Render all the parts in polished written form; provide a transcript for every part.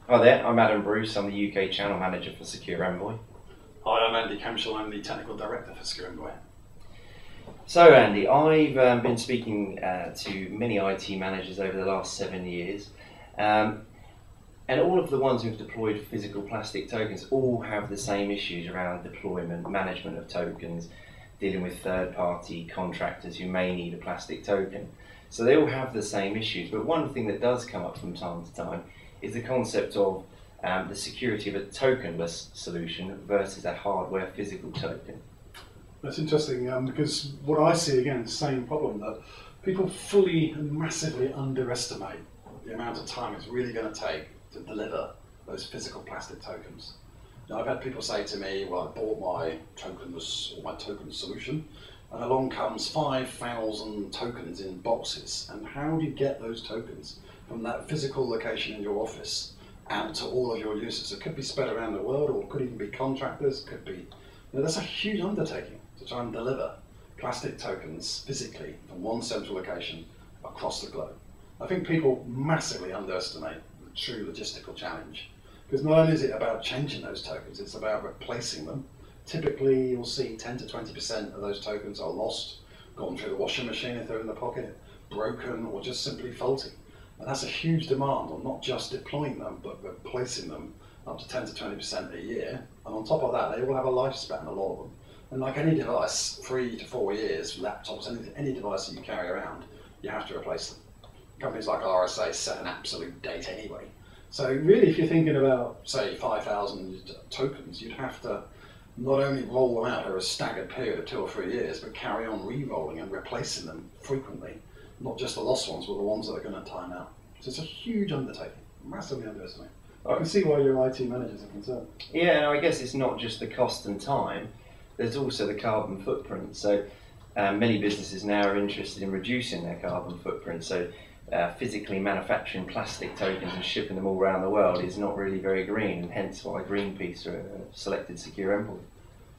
Hi there, I'm Adam Bruce. I'm the UK Channel Manager for Secure Envoy. Hi, I'm Andy Kemshall. I'm the Technical Director for Secure Envoy. So Andy, I've been speaking to many IT managers over the last 7 years, and all of the ones who've deployed physical plastic tokens all have the same issues around deployment, management of tokens, dealing with third-party contractors who may need a plastic token. So they all have the same issues, but one thing that does come up from time to time is the concept of the security of a tokenless solution versus a hardware physical token. That's interesting because what I see again is the same problem, that people fully and massively underestimate the amount of time it's really going to take to deliver those physical plastic tokens. Now, I've had people say to me, well, I bought my tokenless or my token solution, and along comes 5,000 tokens in boxes. And how do you get those tokens from that physical location in your office out to all of your users? It could be spread around the world, or it could even be contractors, could be, that's a huge undertaking to try and deliver plastic tokens physically from one central location across the globe. I think people massively underestimate the true logistical challenge, because not only is it about changing those tokens, it's about replacing them. Typically, you'll see 10 to 20% of those tokens are lost, gone through the washing machine if they're in the pocket, broken, or just simply faulty. And that's a huge demand on not just deploying them, but replacing them up to 10 to 20% a year. And on top of that, they all have a lifespan, a lot of them. And like any device, 3 to 4 years, laptops, any device that you carry around, you have to replace them. Companies like RSA set an absolute date anyway. So really, if you're thinking about, say, 5,000 tokens, you'd have to not only roll them out over a staggered period of 2 or 3 years, but carry on re-rolling and replacing them frequently. Not just the lost ones, but the ones that are going to time out. So it's a huge undertaking, massively underestimated. I can see why your IT managers are concerned. Yeah, and I guess it's not just the cost and time, there's also the carbon footprint. So many businesses now are interested in reducing their carbon footprint. So physically manufacturing plastic tokens and shipping them all around the world is not really very green, and hence why Greenpeace selected Secure Envoy.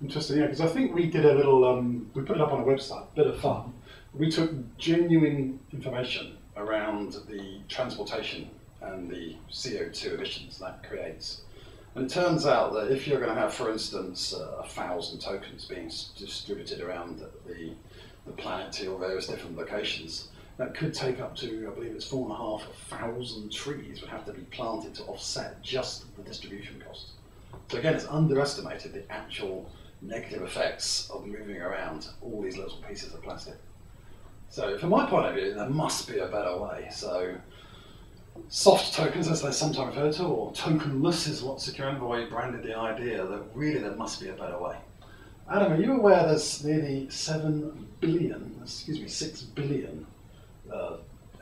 Interesting, yeah, because I think we did a little, we put it up on a website, bit of fun. We took genuine information around the transportation and the CO2 emissions that creates. And it turns out that if you're going to have, for instance, 1,000 tokens being distributed around the planet to your various different locations, that could take up to, I believe it's 4,500 trees would have to be planted to offset just the distribution costs. So again, it's underestimated the actual negative effects of moving around all these little pieces of plastic. So from my point of view, there must be a better way. So soft tokens, as they're sometimes referred to, or tokenless, is what Secure Envoy branded the idea that really there must be a better way. Adam, are you aware there's nearly 6 billion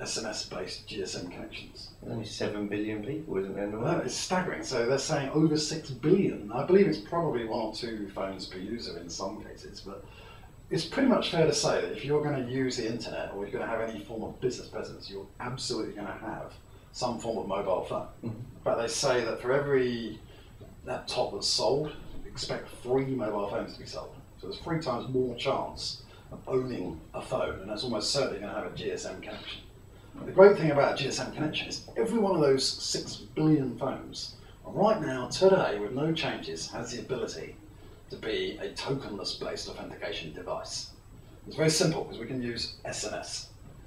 SMS-based GSM connections? There's only 7 billion people, isn't there, in the world? No, it's staggering. So they're saying over 6 billion. I believe it's probably 1 or 2 phones per user in some cases, but it's pretty much fair to say that if you're going to use the internet or you're going to have any form of business presence, you're absolutely going to have some form of mobile phone. Mm-hmm. But they say that for every laptop that's sold, expect 3 mobile phones to be sold. So there's 3 times more chance of owning a phone, and that's almost certainly going to have a GSM connection. The great thing about a GSM connection is every one of those 6 billion phones, right now, today, with no changes, has the ability to be a tokenless based authentication device. It's very simple because we can use SMS.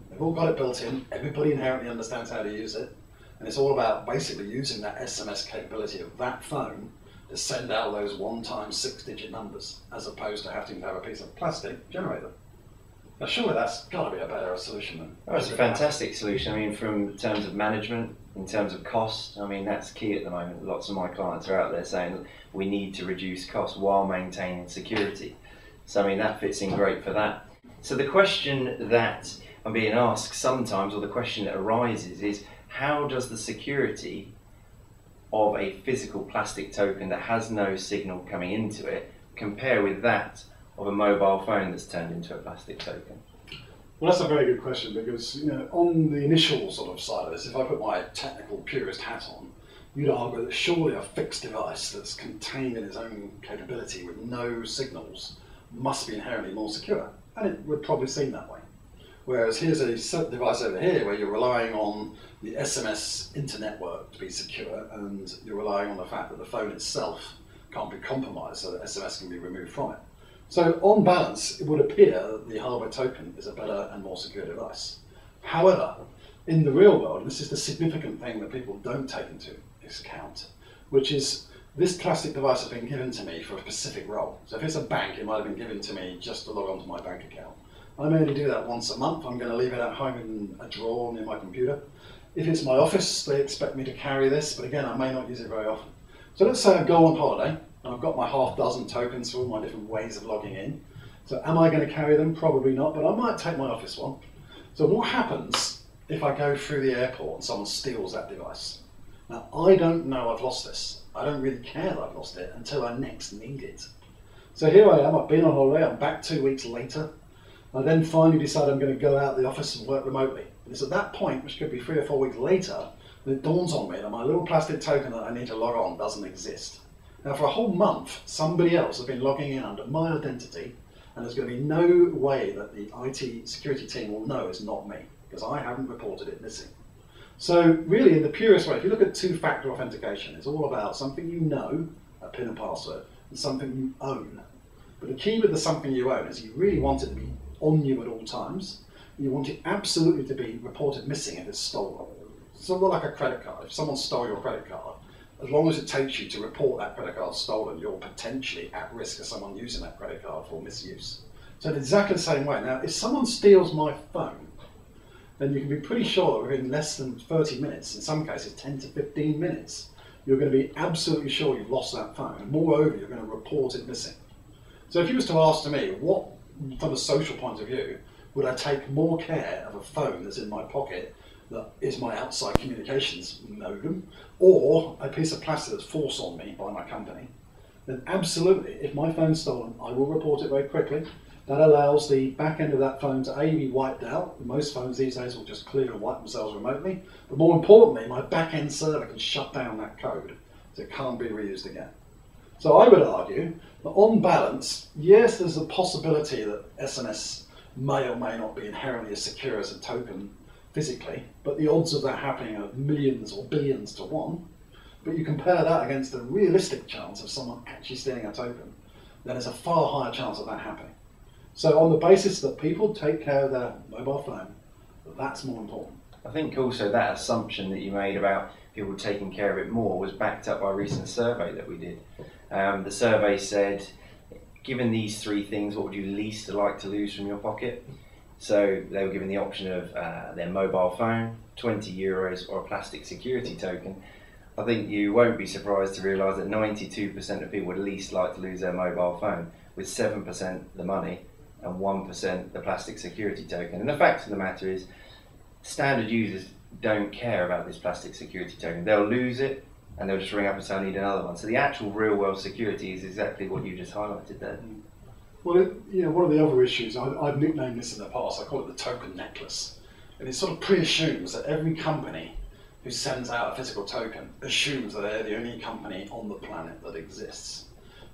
They've all got it built in, everybody inherently understands how to use it, and it's all about basically using that SMS capability of that phone to send out those one-time 6-digit numbers, as opposed to having to have a piece of plastic generate them. Now surely that's got to be a better solution than... Oh, it's a fantastic solution. I mean, from terms of management, in terms of cost, I mean, that's key at the moment. Lots of my clients are out there saying we need to reduce costs while maintaining security. So I mean, that fits in great for that. So the question that I'm being asked sometimes, or the question that arises, is how does the security of a physical plastic token that has no signal coming into it compare with that of a mobile phone that's turned into a plastic token? Well, that's a very good question, because on the initial sort of side of this, if I put my technical purist hat on, you'd argue that surely a fixed device that's contained in its own capability with no signals must be inherently more secure, and it would probably seem that way. Whereas here's a device over here where you're relying on the SMS internetwork to be secure, and you're relying on the fact that the phone itself can't be compromised, so that SMS can be removed from it. So on balance, it would appear that the hardware token is a better and more secure device. However, in the real world, this is the significant thing that people don't take into account, which is this plastic device has been given to me for a specific role. So if it's a bank, it might have been given to me just to log on to my bank account. I may only do that once a month. I'm going to leave it at home in a drawer near my computer. If it's my office, they expect me to carry this, but again, I may not use it very often. So let's say I go on holiday, and I've got my half dozen tokens for all my different ways of logging in. So am I going to carry them? Probably not, but I might take my office one. So what happens if I go through the airport and someone steals that device? Now, I don't know I've lost this. I don't really care that I've lost it until I next need it. So here I am, I've been on holiday, I'm back 2 weeks later. I then finally decide I'm going to go out of the office and work remotely. And it's at that point, which could be 3 or 4 weeks later, that it dawns on me that my little plastic token that I need to log on doesn't exist. Now for a whole month, somebody else has been logging in under my identity, and there's going to be no way that the IT security team will know it's not me, because I haven't reported it missing. So really, in the purest way, if you look at two-factor authentication, it's all about something you know, a PIN and password, and something you own. But the key with the something you own is you really want it to be on you at all times. You want it absolutely to be reported missing if it's stolen. It's sort of like a credit card. If someone stole your credit card, as long as it takes you to report that credit card stolen, you're potentially at risk of someone using that credit card for misuse. So in exactly the same way. Now, if someone steals my phone, then you can be pretty sure that within less than 30 minutes, in some cases 10 to 15 minutes, you're going to be absolutely sure you've lost that phone. And moreover, you're going to report it missing. So if you was to ask me, what, from a social point of view, would I take more care of a phone that's in my pocket that is my outside communications modem, or a piece of plastic that's forced on me by my company, then absolutely, if my phone's stolen, I will report it very quickly. That allows the back end of that phone to A, be wiped out. Most phones these days will just clear and wipe themselves remotely. But more importantly, my back end server can shut down that code, so it can't be reused again. So I would argue that on balance, yes, there's a possibility that SMS may or may not be inherently as secure as a token physically, but the odds of that happening are millions or billions to one. But you compare that against the realistic chance of someone actually stealing a token, then there's a far higher chance of that happening. So on the basis that people take care of their mobile phone, that's more important. I think also that assumption that you made about people taking care of it more was backed up by a recent survey that we did. The survey said, given these 3 things, what would you least like to lose from your pocket? So they were given the option of their mobile phone, 20 euros, or a plastic security token. I think you won't be surprised to realise that 92% of people would least like to lose their mobile phone, with 7% the money and 1% the plastic security token. And the fact of the matter is, standard users don't care about this plastic security token. They'll lose it and they'll just ring up and say, I need another one. So the actual real world security is exactly what you just highlighted there. Well, one of the other issues, I've nicknamed this in the past, I call it the token necklace. And it sort of pre-assumes that every company who sends out a physical token assumes that they're the only company on the planet that exists.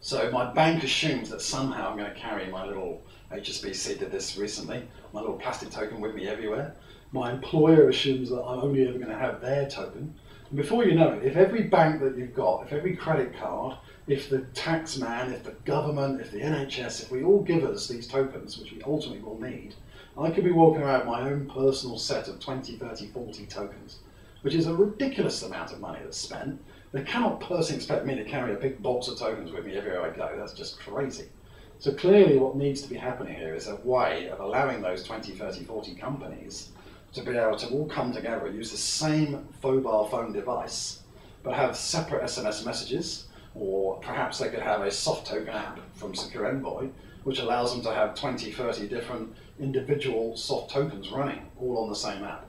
So my bank assumes that somehow I'm going to carry my little, HSBC did this recently, my little plastic token with me everywhere. My employer assumes that I'm only ever going to have their token. And before you know it, if every bank that you've got, if every credit card, if the tax man, if the government, if the NHS, if we all give us these tokens, which we ultimately will need, I could be walking around with my own personal set of 20, 30, 40 tokens, which is a ridiculous amount of money that's spent. They cannot personally expect me to carry a big box of tokens with me everywhere I go. That's just crazy. So clearly what needs to be happening here is a way of allowing those 20, 30, 40 companies to be able to all come together and use the same mobile phone device, but have separate SMS messages, or perhaps they could have a soft token app from Secure Envoy, which allows them to have 20, 30 different individual soft tokens running all on the same app.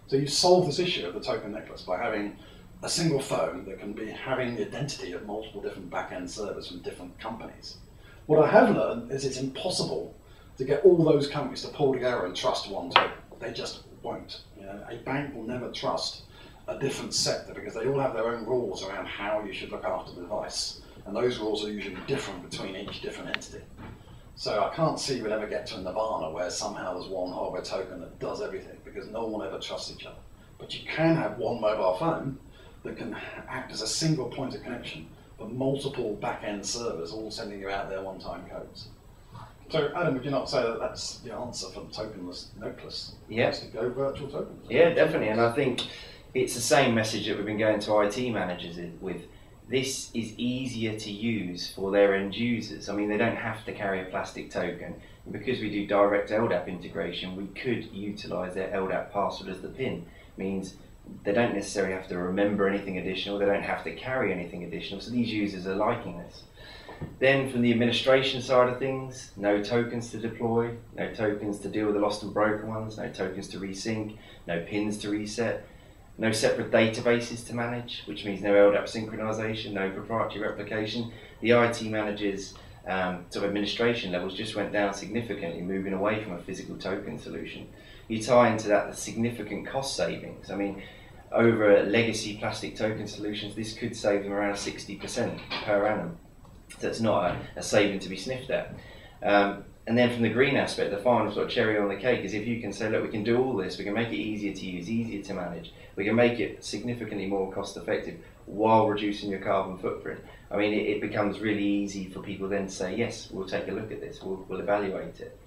So you solve this issue of the token necklace by having a single phone that can be having the identity of multiple different back-end servers from different companies. What I have learned is it's impossible to get all those companies to pull together and trust one token. They just won't. A bank will never trust a different sector because they all have their own rules around how you should look after the device. And those rules are usually different between each different entity. So I can't see we'd ever get to a nirvana where somehow there's one hardware token that does everything, because no one ever trusts each other. But you can have one mobile phone that can act as a single point of connection for multiple back-end servers all sending you out their one-time codes. So Adam, would you not say that that's the answer for tokenless, noteless? Yeah. To go virtual tokens? Yeah, definitely. And I think it's the same message that we've been going to IT managers with. This is easier to use for their end users. I mean, they don't have to carry a plastic token. And because we do direct LDAP integration, we could utilize their LDAP password as the PIN. Means they don't necessarily have to remember anything additional. They don't have to carry anything additional. So these users are liking this. Then from the administration side of things, no tokens to deploy, no tokens to deal with the lost and broken ones, no tokens to resync, no pins to reset, no separate databases to manage, which means no LDAP synchronization, no proprietary replication. The IT managers sort of administration levels just went down significantly, moving away from a physical token solution. You tie into that the significant cost savings. I mean, over legacy plastic token solutions, this could save them around 60% per annum. So it's not a saving to be sniffed at. And then from the green aspect, the final sort of cherry on the cake is if you can say, look, we can do all this, we can make it easier to use, easier to manage, we can make it significantly more cost effective while reducing your carbon footprint. I mean, it becomes really easy for people then to say, yes, we'll take a look at this, we'll evaluate it.